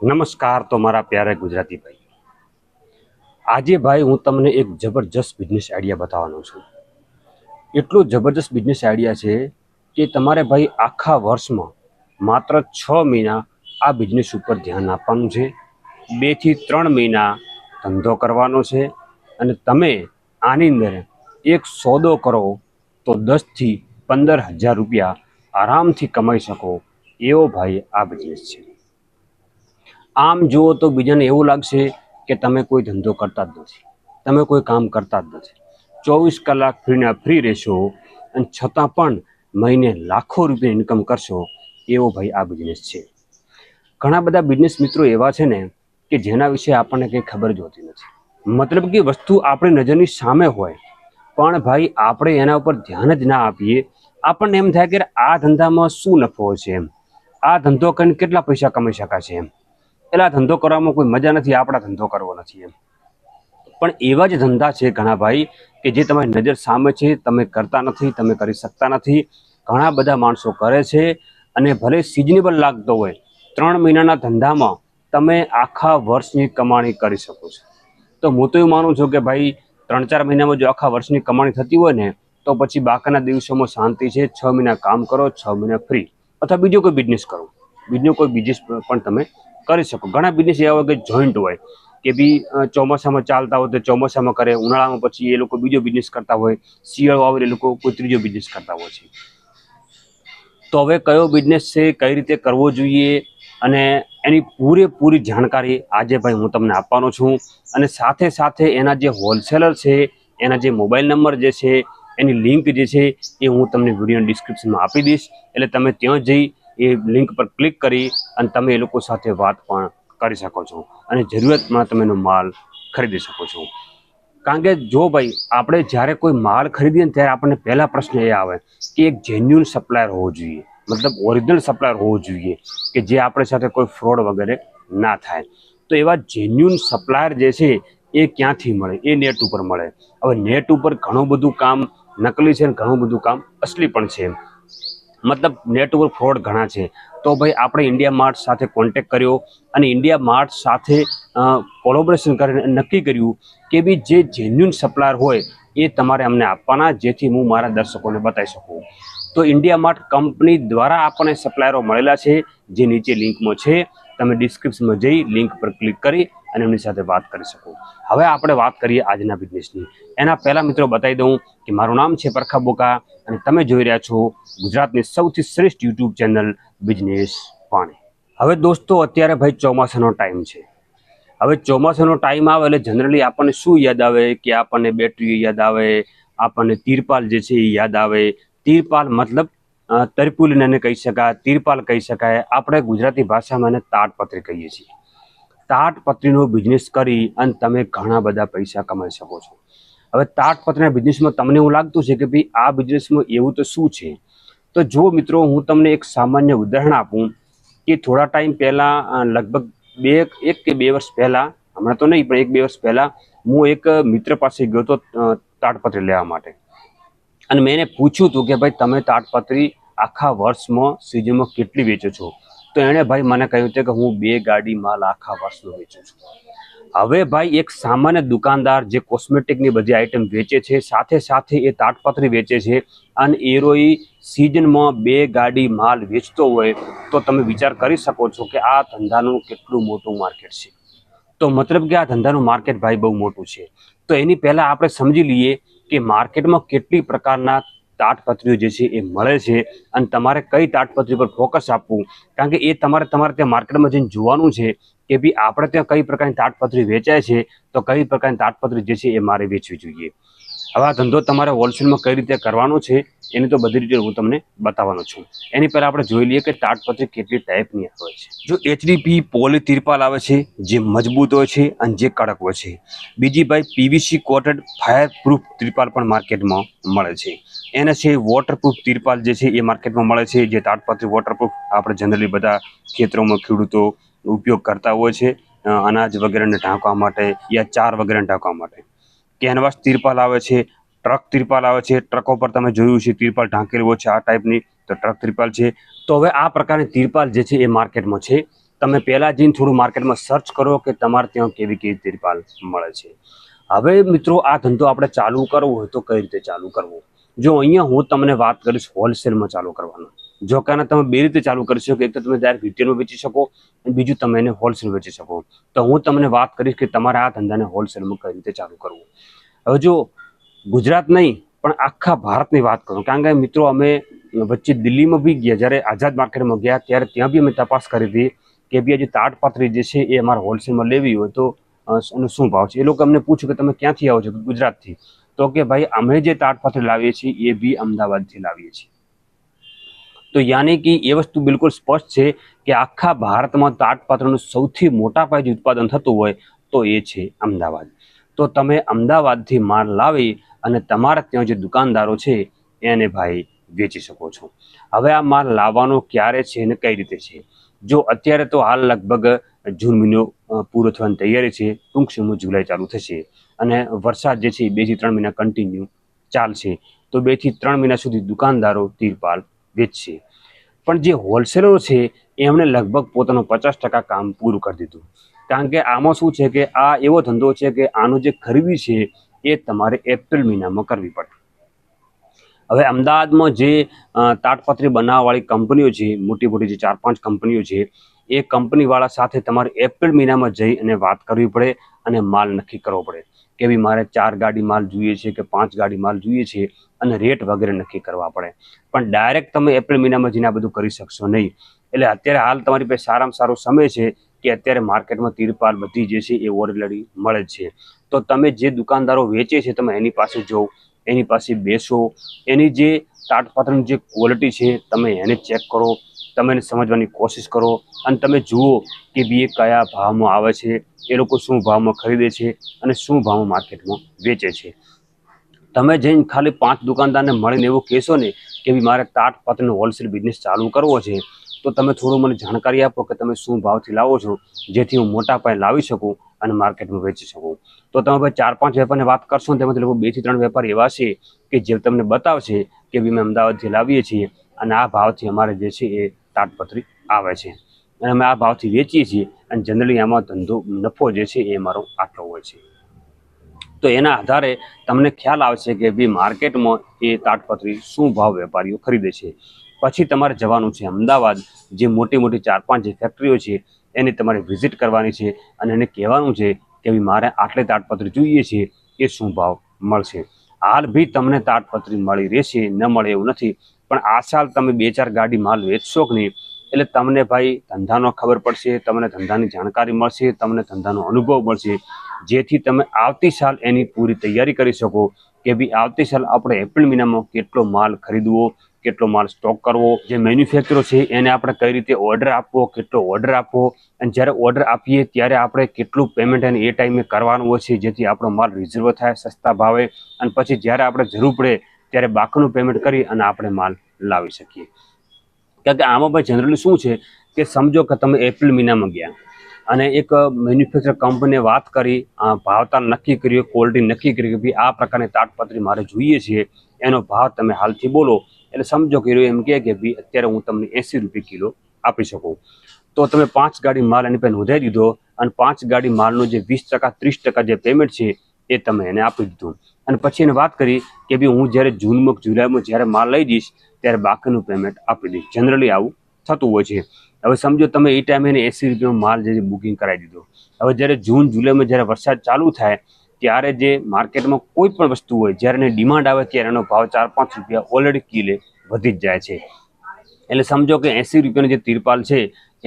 નમસ્કાર તો મારા પ્યારા ગુજરાતી ભાઈ, આજે ભાઈ હું તમને એક જબરજસ્ત બિઝનેસ આઈડિયા બતાવવાનો છું। એટલો જબરજસ્ત બિઝનેસ આઈડિયા છે કે તમારે ભાઈ આખા વર્ષમાં માત્ર 6 મહિના આ બિઝનેસ ઉપર ધ્યાન આપવાનું છે। 2 થી 3 મહિના ધંધો કરવાનો છે અને તમે આની અંદર એક સોદો કરો તો 10 થી 15,000 રૂપિયા આરામથી કમાઈ શકો એવો ભાઈ આ બિઝનેસ છે। આમ જુઓ તો બીજાને એવું લાગશે કે તમે કોઈ ધંધો કરતા જ નથી, તમે કોઈ કામ કરતા જ નથી, 24 કલાક ફ્રીના ફ્રી રહેશો અને છતાં પણ મહિને લાખો રૂપિયા ઇન્કમ કરશો એવો ભાઈ આ બિઝનેસ છે। ઘણા બધા બિઝનેસ મિત્રો એવા છે ને કે જેના વિશે આપણને કંઈ ખબર જ હોતી નથી, મતલબ કે વસ્તુ આપણી નજરની સામે હોય પણ ભાઈ આપણે એના ઉપર ધ્યાન જ ના આપીએ। આપણને એમ થાય કે આ ધંધામાં શું નફો છે, એમ આ ધંધો કરીને કેટલા પૈસા કમાઈ શકાશે, એમ એટલે આ ધંધો કરવામાં કોઈ મજા નથી, આપણા ધંધો કરવો નથી એમ। પણ એવા જ ધંધા છે ઘણા ભાઈ કે જે તમારી નજર સામે છે, તમે કરતા નથી, તમે કરી શકતા નથી, ઘણા બધા માણસો કરે છે અને ભલે સિઝનેબલ લાગતો હોય 3 મહિનાના ધંધામાં તમે આખા વર્ષની કમાણી કરી શકો છો। તો હું તો એવું માનું છું કે ભાઈ 3-4 મહિનામાં જો આખા વર્ષની કમાણી થતી હોય ને તો પછી બાકીના દિવસોમાં શાંતિ છે, 6 મહિના કામ કરો, 6 મહિના ફ્રી, અથવા બીજો કોઈ બિઝનેસ કરો, બીજો કોઈ બિઝનેસ પણ તમે કરી શકો। ઘણા બિઝનેસ એવા હોય કે જોઈન્ટ હોય કે બી ચોમાસામાં ચાલતા હોય તો ચોમાસામાં કરે, ઉનાળામાં પછી એ લોકો બીજો બિઝનેસ કરતા હોય, શિયાળો આવે એ લોકો કોઈ ત્રીજો બિઝનેસ કરતા હોય છે। તો હવે કયો બિઝનેસ છે, કઈ રીતે કરવો જોઈએ અને એની પૂરેપૂરી જાણકારી આજે ભાઈ હું તમને આપવાનો છું। અને સાથે સાથે એના જે હોલસેલર છે, એના જે મોબાઈલ નંબર જે છે, એની લિંક જે છે એ હું તમને વિડીયો ડિસ્ક્રિપ્શનમાં આપી દઈશ, એટલે તમે ત્યાં જઈ એ લિંક પર ક્લિક કરી અને તમે એ લોકો સાથે વાત પણ કરી શકો છો અને જરૂરિયાતમાં તમે એનો માલ ખરીદી શકો છો। કારણ કે જો ભાઈ આપણે જ્યારે કોઈ માલ ખરીદીએ ને ત્યારે આપણને પહેલા પ્રશ્ન એ આવે કે એક જેન્યુઅન સપ્લાયર હોવો જોઈએ, મતલબ ઓરિજિનલ સપ્લાયર હોવો જોઈએ કે જે આપણી સાથે કોઈ ફ્રોડ વગેરે ના થાય। તો એવા જેન્યુઅન સપ્લાયર જે છે એ ક્યાંથી મળે? એ નેટ ઉપર મળે। હવે નેટ ઉપર ઘણું બધું કામ નકલી છે અને ઘણું બધું કામ અસલી પણ છે, મતલબ નેટ ઉપર ફ્રોડ ઘણા છે। તો ભાઈ આપણે ઇન્ડિયા માર્ટ સાથે કોન્ટેક્ટ કર્યો અને ઇન્ડિયા માર્ટ સાથે કોલોબરેશન કરીને નક્કી કર્યું કે બી જે જેન્યુઅન સપ્લાયર હોય એ તમારે અમને આપવાના, જેથી હું મારા દર્શકોને બતાવી શકું। તો ઇન્ડિયા માર્ટ કંપની દ્વારા આપણને સપ્લાયરો મળેલા છે, જે નીચે લિંકમાં છે, તમે ડિસ્ક્રિપ્શનમાં જઈ લિંક પર ક્લિક કરી અને એમની સાથે વાત કરી શકો। હવે આપણે વાત કરીએ આજના બિઝનેસની। એના પહેલાં મિત્રો બતાવી દઉં કે મારું નામ છે પરખા બોકા અને તમે જોઈ રહ્યા છો ગુજરાતની સૌથી શ્રેષ્ઠ યુટ્યુબ ચેનલ બિઝનેસ પાણી। હવે દોસ્તો અત્યારે ભાઈ ચોમાસાનો ટાઈમ છે। હવે ચોમાસાનો ટાઈમ આવે એટલે જનરલી આપણને શું યાદ આવે કે આપણને બેટરી યાદ આવે, આપણને તિરપાલ જે છે એ યાદ આવે। તિરપાલ મતલબ તરપુલીને એને કહી શકાય, તિરપાલ કહી શકાય, આપણે ગુજરાતી ભાષામાં એને તાડપત્રી કહીએ છીએ। તાડપત્રીનો બિઝનેસ કરી અને તમે ઘણા બધા પૈસા કમાઈ શકો છો। હવે તાડપત્રીના બિઝનેસમાં તમને એવું લાગતું છે કે ભાઈ આ બિઝનેસમાં એવું તો શું છે? તો જો મિત્રો હું તમને એક સામાન્ય ઉદાહરણ આપું કે થોડા ટાઈમ પહેલાં લગભગ 1 કે 2 વર્ષ પહેલાં, હમણાં તો નહીં પણ 1-2 વર્ષ પહેલાં હું એક મિત્ર પાસે ગયો હતો તાડપત્રી લેવા માટે અને મેં એને પૂછ્યું હતું કે ભાઈ તમે તાડપત્રી આખા વર્ષમાં સિઝનમાં કેટલી વેચો છો? તો એણે ભાઈ મને કહ્યું હતું કે હું 2 ગાડી માલ આખા વર્ષનો વેચું છું। હવે ભાઈ એક સામાન્ય દુકાનદાર જે કોસ્મેટિકની બધી આઈટમ વેચે છે, સાથે સાથે એ તાડપત્રી વેચે છે અને એરોઈ સિઝનમાં 2 ગાડી માલ વેચતો હોય તો તમે વિચાર કરી શકો છો કે આ ધંધાનું કેટલું મોટું માર્કેટ છે। તો મતલબ કે આ ધંધાનું માર્કેટ ભાઈ બહુ મોટું છે। તો એની પહેલાં આપણે સમજી લઈએ કે માર્કેટમાં કેટલી પ્રકારના તાડપત્રીઓ જે છે એ મળે છે અને તમારે કઈ તાડપત્રી પર ફોકસ આપવું, કારણ કે એ તમારે ત્યાં માર્કેટમાં જઈને જોવાનું છે કે ભાઈ આપણે ત્યાં કઈ પ્રકારની તાડપત્રી વેચાય છે, તો કઈ પ્રકારની તાડપત્રી જે છે એ મારે વેચવી જોઈએ। હવે આ ધંધો તમારે હોલસેલમાં કઈ રીતે કરવાનો છે એની તો બધી રીતે હું તમને બતાવવાનો છું। એની પહેલાં આપણે જોઈ લઈએ કે તાડપત્રી કેટલી ટાઈપની આવે છે। જો HDP પોલી તિરપાલ આવે છે જે મજબૂત હોય છે અને જે કડક હોય છે। બીજી ભાઈ PVC કોટેડ ફાયર પ્રૂફ તિરપાલ પણ માર્કેટમાં મળે છે। એને છે વોટરપ્રૂફ તિરપાલ જે છે એ માર્કેટમાં મળે છે, જે તાડપત્રી વોટરપ્રૂફ આપણે જનરલી બધા ખેતરોમાં ખેડૂતો ઉપયોગ કરતા હોય છે અનાજ વગેરેને ઢાંકવા માટે યા ચાર વગેરેને ઢાંકવા માટે। કેનવાસ તિરપાલ આવે છે, ટ્રક તિરપાલ આવે છે, ટ્રકો પર તમે જોયું છે તિરપાલ ઢાંકેલી હોય છે આ ટાઈપની, તો ટ્રક તિરપાલ છે। તો હવે આ પ્રકારની તિરપાલ જે છે એ માર્કેટમાં છે। તમે પહેલાં જઈને થોડું માર્કેટમાં સર્ચ કરો કે તમારે ત્યાં કેવી કેવી તિરપાલ મળે છે. હવે મિત્રો આ ધંધો આપણે ચાલુ કરવો હોય તો કઈ રીતે ચાલુ કરવો? જો અહીંયા હું તમને વાત કરીશ હોલસેલમાં ચાલુ કરવાનો. જો કાને તમે બે રીતે ચાલુ કરી શકો, એક તો તમે ડાયરેક્ટ રિટેલમાં વેચી શકો અને બીજું તમે એને હોલસેલ વેચી શકો. તો હું તમને વાત કરીશ કે તમારે આ ધંધાને હોલસેલમાં કઈ રીતે ચાલુ કરવું. હવે જો ગુજરાત નહીં પણ આખા ભારતની વાત કરું, કારણ કે મિત્રો અમે વચ્ચે દિલ્હીમાં બી ગયા, જ્યારે આઝાદ માર્કેટમાં ગયા ત્યારે ત્યાં બી અમે તપાસ કરી હતી કે બી જે તાડપત્રી જે છે એ અમારે હોલસેલમાં લેવી હોય તો એનો શું ભાવ છે. એ લોકો અમને પૂછ્યું કે તમે ક્યાંથી આવો છો? ગુજરાતથી. તો કે ભાઈ અમે જે તાડપત્રી લાવીએ છીએ એ બી અમદાવાદથી લાવીએ છીએ. તો યાની કે એ વસ્તુ બિલકુલ સ્પષ્ટ છે કે આખા ભારતમાં તાડપત્રનું સૌથી મોટા પાયે ઉત્પાદન થતું હોય તો એ છે અમદાવાદ. તો તમે અમદાવાદથી માલ લાવી અને તમારા ત્યાં જે દુકાનદારો છે એને ભાઈ વેચી શકો છો. હવે આ માલ લાવવાનો ક્યારે છે અને કઈ રીતે છે? જો અત્યારે તો હાલ લગભગ જૂન મહિનો પૂરો થવાની તૈયારી છે, ટૂંક સમયમાં જુલાઈ ચાલુ થશે અને વરસાદ જે છે 2 થી 3 મહિના કન્ટિન્યુ ચાલશે. તો 2 થી 3 મહિના સુધી દુકાનદારો તિરપાલ વેચશે. પણ જે હોલસેલરો છે એમણે લગભગ પોતાનું 50% કામ પૂરું કરી દીધું. કારણ કે આમાં શું છે કે આ એવો ધંધો છે કે આનો જે ખરીદી છે એ તમારે એપ્રિલ મહિનામાં કરવી પડે. હવે અમદાવાદમાં જે તાડપત્રી બનાવવાવાળી કંપનીઓ છે, મોટી મોટી જે 4-5 કંપનીઓ છે, એ કંપનીવાળા સાથે તમારે એપ્રિલ મહિનામાં જઈ અને વાત કરવી પડે અને માલ નક્કી કરવો પડે કે ભાઈ મારે 4 ગાડી માલ જોઈએ છે કે 5 ગાડી માલ જોઈએ છે અને રેટ વગેરે નક્કી કરવા પડે. પણ ડાયરેક્ટ તમે એપ્રિલ મહિનામાં જઈને આ બધું કરી શકશો નહીં. એટલે અત્યારે હાલ તમારી પાસે સારામાં સારો સમય છે કે અત્યારે માર્કેટમાં તિરપાલ બધી જે છે એ ઓલરેડી મળે છે. તો તમે જે દુકાનદારો વેચે છે તમે એની પાસે જાઓ, એની પાસે બેસો, એની જે તાડપત્રની જે ક્વોલિટી છે તમે એને ચેક કરો, તમે એને સમજવાની કોશિશ કરો અને તમે જુઓ કે બી એ કયા ભાવમાં આવે છે, એ લોકો શું ભાવમાં ખરીદે છે અને શું ભાવમાં માર્કેટમાં વેચે છે. તમે જઈને ખાલી 5 દુકાનદારને મળીને એવું કહેશો ને કે ભાઈ મારે તાડપત્રનો હોલસેલ બિઝનેસ ચાલુ કરવો છે, તો તમે થોડું મને જાણકારી આપો કે તમે શું ભાવથી લાવો છો જેથી હું મોટા પાયે લાવી શકું અને માર્કેટમાં વેચી શકું. તો તમે ભાઈ 4-5 વેપારની વાત કરશો ને તેમાંથી લોકો 2 થી 3 વેપાર એવા છે કે જે તમને બતાવશે કે ભાઈ અમે અમદાવાદથી લાવીએ છીએ અને આ ભાવથી અમારે જે છે એ તાડપત્રી આવે છે અને અમે આ ભાવથી વેચીએ છીએ અને જનરલી આમાં ધંધો નફો જે છે એ મારો આટલો હોય છે. તો એના આધારે તમને ખ્યાલ આવશે કે ભાઈ માર્કેટમાં એ તાડપત્રી શું ભાવ વેપારીઓ ખરીદે છે. પછી તમારે જવાનું છે અમદાવાદ, જે મોટી મોટી 4-5 જે ફેક્ટરીઓ છે એની તમારે વિઝિટ કરવાની છે અને એને કહેવાનું છે કે ભાઈ મારે આટલી તાડપત્રી જોઈએ છે, એ શું ભાવ મળશે. હાલ બી તમને તાડપત્રી મળી રહેશે, ન મળે એવું નથી, પણ આ સાલ તમે 2-4 ગાડી માલ વેચશો કે નહીં એટલે તમને ભાઈ ધંધાનો ખબર પડશે, તમને ધંધાની જાણકારી મળશે, તમને ધંધાનો અનુભવ મળશે, જેથી તમે આવતી સાલ એની પૂરી તૈયારી કરી શકો કે ભાઈ આવતી સાલ આપણે એપ્રિલ મહિનામાં કેટલો માલ ખરીદવો, કેટલો માલ સ્ટોક કરવો, જે મેન્યુફેક્ચરો છે એને આપણે કઈ રીતે ઓર્ડર આપવો, કેટલો ઓર્ડર આપવો અને જ્યારે ઓર્ડર આપીએ ત્યારે આપણે કેટલું પેમેન્ટ એને એ ટાઈમે કરવાનું હોય છે જેથી આપણો માલ રિઝર્વ થાય સસ્તા ભાવે અને પછી જ્યારે આપણે જરૂર પડે ત્યારે બાકીનું પેમેન્ટ કરી અને આપણે માલ લાવી શકીએ. કારણ કે આમાં ભાઈ જનરલી શું છે કે સમજો કે તમે એપ્રિલ મહિનામાં ગયા અને એક મેન્યુફેક્ચર કંપનીએ વાત કરી, ભાવતાલ નક્કી કર્યો, ક્વોલિટી નક્કી કરી કે ભાઈ આ પ્રકારની તાડપત્રી મારે જોઈએ છે, એનો ભાવ તમે હાલથી બોલો. એટલે સમજો કે એમ કહે કે ભાઈ અત્યારે હું તમને 80 રૂપિયા કિલો આપી શકું. તો તમે 5 ગાડી માલ એની પાસે નોંધાઈ દીધો અને 5 ગાડી માલનો જે 20%-30% જે પેમેન્ટ છે એ તમે એને આપી દીધું અને પછી એને વાત કરી કે ભાઈ હું જ્યારે જૂનમાં જુલાઈમાં જ્યારે માલ લઈ જઈશ ત્યારે બાકીનું પેમેન્ટ આપી દઈશ. જનરલી આવું થતું હોય છે. હવે સમજો તમે એ ટાઈમે એને 80 રૂપિયાનો માલ જે બુકિંગ કરાવી દીધો. હવે જ્યારે જૂન જુલાઈમાં જ્યારે વરસાદ ચાલુ થાય ત્યારે જે માર્કેટમાં કોઈ પણ વસ્તુ હોય જ્યારે એની ડિમાન્ડ આવે ત્યારે એનો ભાવ 4-5 રૂપિયા ઓલરેડી કિલે વધી જ જાય છે. એટલે સમજો કે 80 રૂપિયાની જે તિરપાલ છે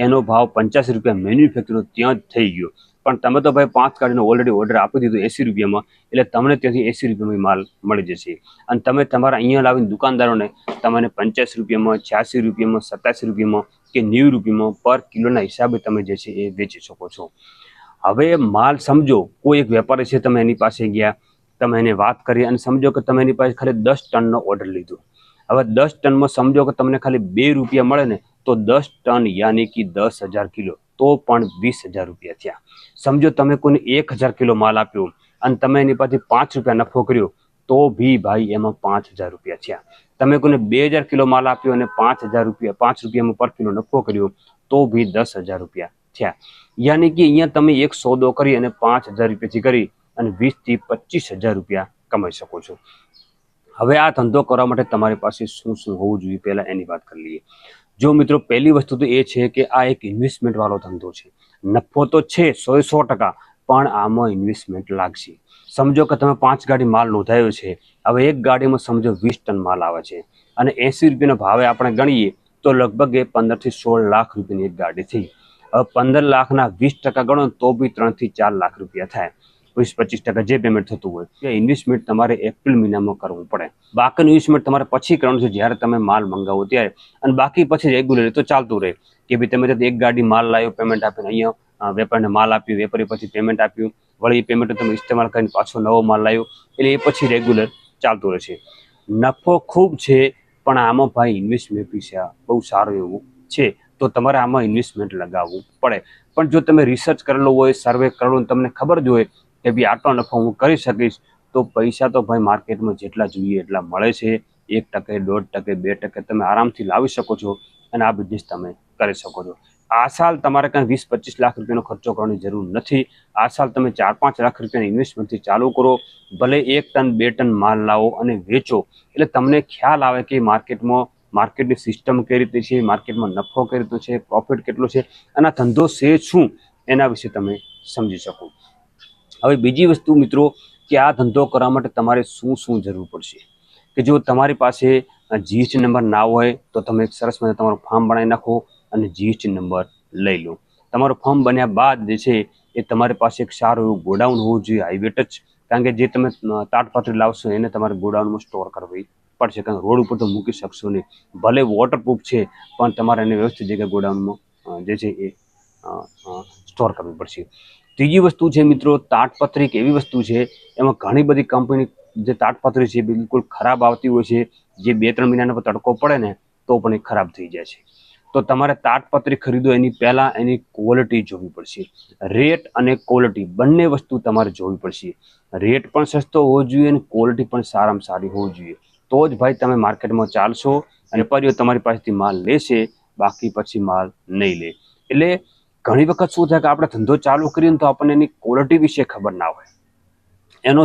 એનો ભાવ 85 રૂપિયા મેન્યુફેક્ચર ત્યાં જ થઈ ગયો, પણ તમે તો ભાઈ 5 ગાડીનો ઓલરેડી ઓર્ડર આપી દીધો 80 રૂપિયામાં, એટલે તમને ત્યાંથી 80 રૂપિયામાં માલ મળી જશે અને તમે તમારા અહીંયા લાવીને દુકાનદારોને તમને 85 રૂપિયામાં, 86 રૂપિયામાં, 87 રૂપિયામાં કે 90 રૂપિયામાં પર કિલોના હિસાબે તમે જે છે એ વેચી શકો છો. હવે માલ સમજો કોઈ એક વેપારી છે, તમે એની પાસે ગયા, તમે એને વાત કરી અને સમજો કે તમે એની પાસે ખાલી 10 ટનનો ઓર્ડર લીધો. હવે 10 ટનમાં સમજો કે તમને ખાલી 2 રૂપિયા મળે ને તો 10 ટન યાની કે 10,000 કિલો તો પણ 20,000 રૂપિયા થયા. સમજો તમે કોઈને 1,000 કિલો માલ આપ્યો અને તમે એની પાસેથી 5 રૂપિયા નફો કર્યો તો ભી ભાઈ એમાં 5,000 રૂપિયા થયા. તમે કોઈને 2,000 કિલો માલ આપ્યો અને 5,000 રૂપિયા 5 રૂપિયામાં પર કિલો નફો કર્યો તો ભી 10,000 રૂપિયા થયા. યાની કે અહીંયા તમે એક સોદો કરી અને 5,000 રૂપિયાથી કરી અને 20 થી 25,000 રૂપિયા કમાઈ શકો છો. હવે આ ધંધો કરવા માટે તમારી પાસે શું શું હોવું જોઈએ પહેલા એની વાત કરી લઈએ. જો મિત્રો, પહેલી વસ્તુ તો એ છે કે આ એક ઇન્વેસ્ટમેન્ટ વાળો ધંધો છે. નફો તો છે 100%, પણ આમાં ઇન્વેસ્ટમેન્ટ લાગશે. સમજો કે તમે 5 ગાડી માલ નોંધાયો છે. હવે એક ગાડીમાં સમજો 20 ટન માલ આવે છે અને 80 રૂપિયાના ભાવે આપણે ગણીએ તો લગભગ એ 15 થી 16 લાખ રૂપિયાની એક ગાડી થઈ. હવે 15 લાખના 20% ગણો તો બી 3 થી 4 લાખ રૂપિયા થાય. 20-25% જે પેમેન્ટ થતું હોય એ ઇન્વેસ્ટમેન્ટ તમારે એપ્રિલ મહિનામાં કરવું પડે. બાકીનું ઇન્વેસ્ટમેન્ટ તમારે પછી કરવાનું છે જ્યારે તમે માલ મંગાવો ત્યારે, અને બાકી પછી રેગ્યુલર તો ચાલતું રહે કે ભાઈ તમે એક ગાડી માલ લાવ્યો, પેમેન્ટ આપીને અહીંયા વેપારીને માલ આપ્યું, વેપારી પછી પેમેન્ટ આપ્યું, વળી એ પેમેન્ટ તમે ઇસ્તેમાલ કરીને પાછો નવો માલ લાવ્યો, એટલે એ પછી રેગ્યુલર ચાલતું રહેશે. નફો ખૂબ છે, પણ આમાં ભાઈ ઇન્વેસ્ટમેન્ટ પૈસા બહુ સારું એવું છે, તો તમારે આમાં ઇન્વેસ્ટમેન્ટ લગાવવું પડે. પણ જો તમે રિસર્ચ કરેલો હોય, સર્વે કરેલો, તમને ખબર જ હોય કે ભાઈ આટલો નફો હું કરી શકીશ, તો પૈસા તો ભાઈ માર્કેટમાં જેટલા જોઈએ એટલા મળે છે. 1%, 1.5%, 2% તમે આરામથી લાવી શકો છો અને આ બિઝનેસ તમે કરી શકો છો. આ સાલ તમારે કાંઈ 20-25 લાખ રૂપિયાનો ખર્ચો કરવાની જરૂર નથી. આ સાલ તમે 4-5 લાખ રૂપિયાના ઇન્વેસ્ટમેન્ટથી ચાલુ કરો. ભલે 1 ટન 2 ટન માલ લાવો અને વેચો, એટલે તમને ખ્યાલ આવે કે માર્કેટની સિસ્ટમ કઈ રીતે છે, માર્કેટમાં નફો કઈ રીતે છે, પ્રોફિટ કેટલો છે, અને આ ધંધો છે શું એના વિશે તમે સમજી શકો. હવે બીજી વસ્તુ મિત્રો, કે આ ધંધો કરવા માટે તમારે શું શું જરૂર પડશે. કે જો તમારી પાસે જીએસટી નંબર ના હોય તો તમે એક સરસ મજાનું તમારું ફોર્મ બનાવી નાખો અને જીએસટી નંબર લઈ લો. તમારું ફોર્મ બન્યા બાદ જે છે એ તમારી પાસે એક સારું એવું ગોડાઉન હોવું જોઈએ, હાઈવે ટચ. કારણ કે જે તમે તાટપત્રી લાવશો એને તમારે ગોડાઉનમાં સ્ટોર કરવી પડશે, કારણ કે રોડ ઉપર તો મૂકી શકશો નહીં. ભલે વોટરપ્રૂફ છે, પણ તમારે એને વ્યવસ્થિત જગ્યાએ ગોડાઉનમાં જે છે એ સ્ટોર કરવી પડશે. ત્રીજી વસ્તુ છે મિત્રો, તાટપત્રી એક એવી વસ્તુ છે, એમાં ઘણી બધી કંપની જે તાટપત્રી છે બિલકુલ ખરાબ આવતી હોય છે. જે 2-3 મહિનાનો તડકો પડે ને તો પણ એ ખરાબ થઈ જાય છે. તો તમારે તાટપત્રી ખરીદો એની પહેલાં એની ક્વોલિટી જોવી પડશે. રેટ અને ક્વોલિટી બંને વસ્તુ તમારે જોવી પડશે. રેટ પણ સસ્તો હોવો જોઈએ અને ક્વોલિટી પણ સારામાં સારી હોવી જોઈએ, તો જ ભાઈ તમે માર્કેટમાં ચાલશો અને વેપારીઓ તમારી પાસેથી માલ લેશે, બાકી પછી માલ નહીં લે. એટલે ઘણી વખત શું થાય કે આપણે ધંધો ચાલુ કરીએ ને તો આપણને એની ક્વોલિટી વિશે ખબર ના હોય, એનો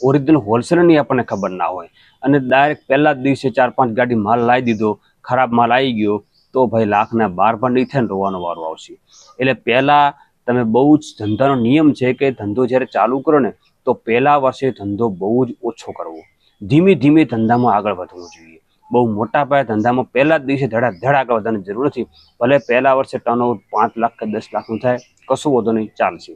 ઓરિજિનલ હોલસેલરની આપણને ખબર ના હોય, અને ડાયરેક્ટ પહેલા જ દિવસે 4-5 ગાડી માલ લાવી દીધો, ખરાબ માલ આવી ગયો, તો ભાઈ લાખના 12 પણ નહીં થાય ને રોવાનો વારો આવશે. એટલે પહેલાં તમે બહુ જ ધંધાનો નિયમ છે કે ધંધો જ્યારે ચાલુ કરો ને તો પહેલા વર્ષે ધંધો બહુ જ ઓછો કરવો, ધીમે ધીમે ધંધામાં આગળ વધવું જોઈએ. બહુ મોટા પાયે ધંધામાં પહેલા જ દિવસે ધડાધડ આગળ વધવાની જરૂર નથી. ભલે પહેલા વર્ષે ટર્નઓવર 5 લાખ કે 10 લાખનું થાય, કશું વધુ નહીં, ચાલશે.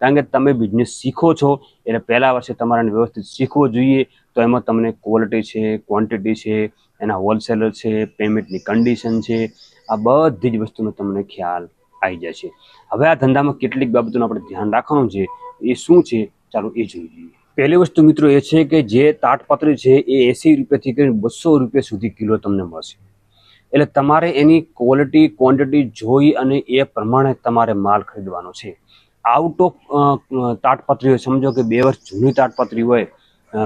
કારણ કે તમે બિઝનેસ શીખો છો એટલે પહેલા વર્ષે તમારે વ્યવસ્થિત શીખવો જોઈએ. તો એમાં તમને ક્વોલિટી છે, ક્વોન્ટિટી છે, એના હોલસેલર છે, પેમેન્ટની કન્ડિશન છે, આ બધી જ વસ્તુનો તમને ખ્યાલ આવી જશે. હવે આ ધંધામાં કેટલીક બાબતોનું આપણે ધ્યાન રાખવાનું છે, એ શું છે ચાલો એ જોઈ લઈએ. પહેલી વસ્તુ મિત્રો એ છે કે જે તાટપત્રી છે એ 80 રૂપિયાથી કરીને 200 રૂપિયા સુધી કિલો તમને મળશે. એટલે તમારે એની ક્વોલિટી ક્વોન્ટિટી જોઈ અને એ પ્રમાણે તમારે માલ ખરીદવાનો છે. આઉટ ઓફ તાટપત્રી હોય, સમજો કે 2 વર્ષ જૂની તાટપત્રી હોય,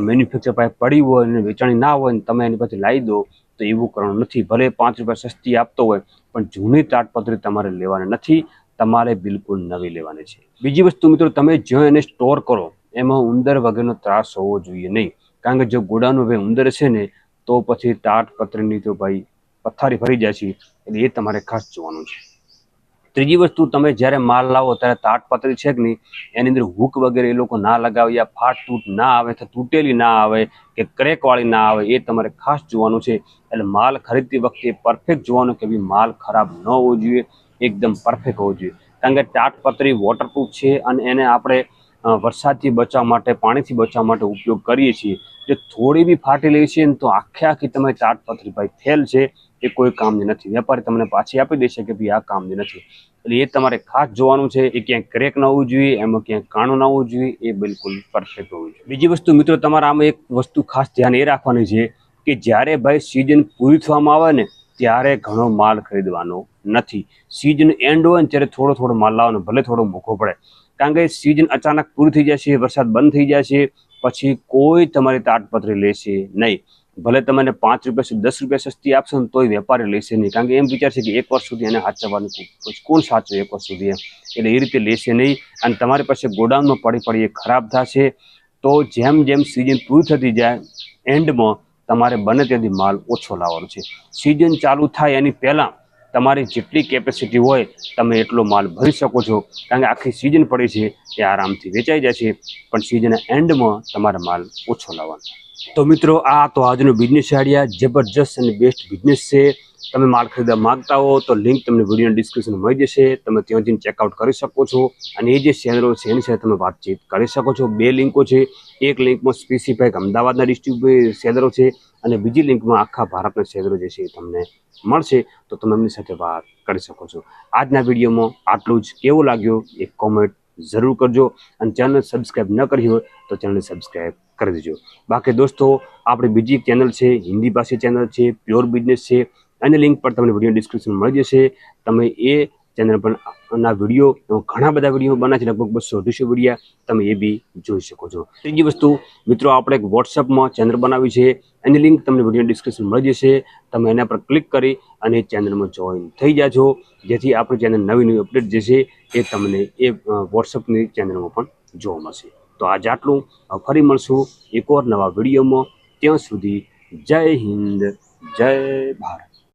મેન્યુફેક્ચર પાસે પડી હોય અને વેચાણી ના હોય ને તમે એની પાસેથી લાવી દો, તો એવું કરવાનું નથી. ભલે 5 રૂપિયા સસ્તી આપતો હોય, પણ જૂની તાટપત્રી તમારે લેવાની નથી, તમારે બિલકુલ નવી લેવાની છે. બીજી વસ્તુ મિત્રો, તમે જ્યાં એને સ્ટોર કરો એમાં ઉંદર વગેરેનો ત્રાસ હોવો જોઈએ નહીં. કારણ કે જો ગોડાઉનમાં ભાઈ ઉંદર છે ને તો પછી તાટપત્રીની તો ભાઈ પથારી ફરી જાય છે, એટલે એ તમારે ખાસ જોવાનું છે. ત્રીજી વસ્તુ, તમે જ્યારે માલ લાવો ત્યારે તાટપત્રી છે કે નહીં એની અંદર હૂક વગેરે એ લોકો ના લગાવે, યા ફાટ તૂટ ના આવે, તૂટેલી ના આવે કે ક્રેકવાળી ના આવે, એ તમારે ખાસ જોવાનું છે. એટલે માલ ખરીદતી વખતે પરફેક્ટ જોવાનું કે ભાઈ માલ ખરાબ ન હોવો જોઈએ, એકદમ પરફેક્ટ હોવો જોઈએ. કારણ કે તાટપત્રી વોટરપ્રૂફ છે અને એને આપણે વરસાદથી બચાવવા માટે, પાણીથી બચાવવા માટે ઉપયોગ કરીએ છીએ. જો થોડી બી ફાટી લે છે ને તો આખી તમે તાટપત્રી ભાઈ ફેલ છે, એ કોઈ કામની નથી. વેપારી તમને પાછી આપી દેશે કે ભાઈ આ કામની નથી. એટલે એ તમારે ખાસ જોવાનું છે. એ ક્યાંય ક્રેક ન હોવું જોઈએ, એમાં ક્યાંય કાણું ન હોવું જોઈએ, એ બિલકુલ પરફેક્ટ હોવું જોઈએ. બીજી વસ્તુ મિત્રો, તમારે આમાં એક વસ્તુ ખાસ ધ્યાન એ રાખવાની છે કે જ્યારે ભાઈ સિઝન પૂરી થવામાં આવે ને ત્યારે ઘણો માલ ખરીદવાનો નથી. સિઝન એન્ડ હોય ને ત્યારે થોડો થોડો માલ લાવવાનો, ભલે થોડો મોંઘો પડે. કારણ કે સિઝન અચાનક પૂરી થઈ જશે, વરસાદ બંધ થઈ જશે, પછી કોઈ તમારી તાટપત્રી લેશે નહીં. ભલે તમને 5 રૂપિયા 10 રૂપિયા સસ્તી આપશો ને તોય વેપારી લેશે નહીં, કારણ કે એમ વિચારશે કે 1 વર્ષ સુધી એને સાચવવાનું, કોણ સાચવે 1 વર્ષ સુધી એમ, એટલે એ રીતે લેશે નહીં. અને તમારી પાસે ગોડાઉનમાં પડી એ ખરાબ થશે. તો જેમ જેમ સિઝન પૂરી થતી જાય એન્ડમાં તમારે બને ત્યાંથી માલ ઓછો લાવવાનો છે. સિઝન ચાલુ થાય એની પહેલાં તમારી જેટલી કેપેસિટી હોય તમે એટલો માલ ભરી શકો છો, કારણ કે આખી સિઝન પડી છે એ આરામથી વેચાઈ જાય છે, પણ સિઝનના એન્ડમાં તમારે માલ ઓછો લાવવાનો. તો મિત્રો, આ તો આજનો બિઝનેસ આઈડિયા જબરજસ્ત અને બેસ્ટ બિઝનેસ છે. તમે માલ ખરીદવા માગતા હો તો લિંક તમને વિડીયોના ડિસ્ક્રિપ્શનમાં મળી જશે, તમે ત્યાં જઈને ચેકઆઉટ કરી શકો છો. અને એ જે સેલરો છે એની સાથે તમે વાતચીત કરી શકો છો. 2 લિંકો છે, એક લિંકમાં સ્પેસિફિક અમદાવાદના ડિસ્ટ્રિબ્યુટર સેલરો છે અને બીજી લિંકમાં આખા ભારતના સેલરો જે છે એ તમને મળશે, તો તમે એમની સાથે વાત કરી શકો છો. આજના વિડીયોમાં આટલું જ. કેવો લાગ્યો એક કોમેન્ટ જરૂર કરજો, અને ચેનલ સબસ્ક્રાઈબ ન કરી હોય તો ચેનલ સબસ્ક્રાઈબ કરી દેજો. બાકી દોસ્તો, આપણી બીજી ચેનલ છે, હિન્દી ભાષી ચેનલ છે, પ્યોર બિઝનેસ છે, અને લિંક પર તમને વિડીયો ડિસ્ક્રિપ્શન મળી જશે. તમે એ ચેનલ પર ના વિડીયો, ઘણા બધા વિડીયો બના છે, લગભગ 200-250 વિડીયા, તમે એ બી જોઈ શકો છો. ત્રીજી વસ્તુ મિત્રો, આપણે એક વોટ્સઅપમાં ચેનલ બનાવી છે, એની લિંક તમને વિડીયો ડિસ્ક્રિપ્શન મળી જશે. તમે એના પર ક્લિક કરી અને ચેનલમાં જોઈન થઈ જાજો, જેથી આપણી ચેનલ નવી અપડેટ જે છે એ તમને એ વોટ્સઅપની ચેનલમાં પણ જોવા મળશે. તો આજે આટલું. ફરી મળશું એક નવા વિડીયોમાં. ત્યાં સુધી જય હિન્દ, જય ભારત.